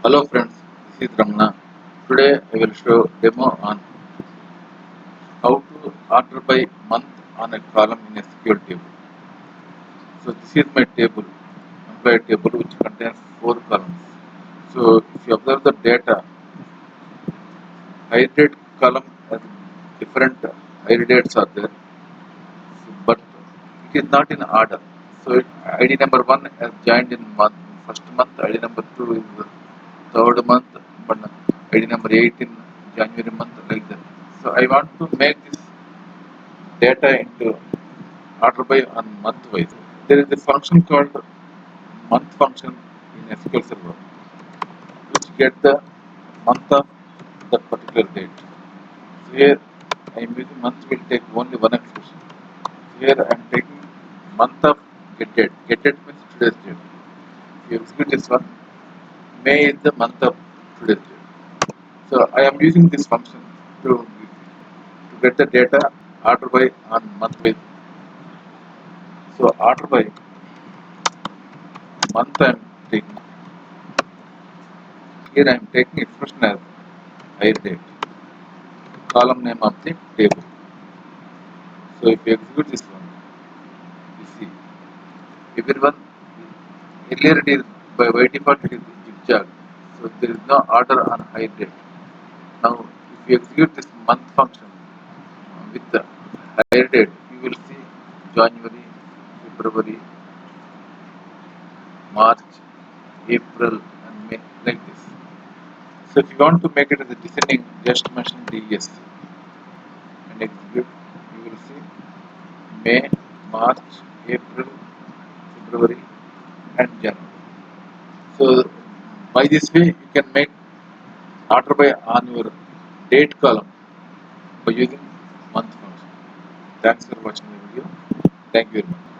Hello friends, this is Ramana. Today I will show demo on how to order by month on a column in a SQL table. So this is my table, employee table, which contains 4 columns. So if you observe the data, hire date column has different hire dates are there, but it is not in order. So ID number 1 has joined in first month, ID number 2 is the third month, but ID number 8 in January month, like that. So I want to make this data into order by on month wise. There is a function called month function in SQL Server, which get the month of that particular date. So here I am using month will take only one expression. So here I am taking month of get date. Get date means today's date. If you execute this one, May is the month of today's date. So I am using this function to get the data order by on month wise. So order by month I am taking. Here I am taking expression as hire date, column name of the table. So if you execute this one, you see everyone earlier it is by default it is zigzag. So there is no order on hire date. Now if you execute this month function with the hire date, you will see January, February, March, April and May, like this. So if you want to make it as a descending, just mention DES and execute, you will see May, March, April, February and January. So by this way you can make order by on your date column by using month function. Thanks for watching the video. Thank you very much.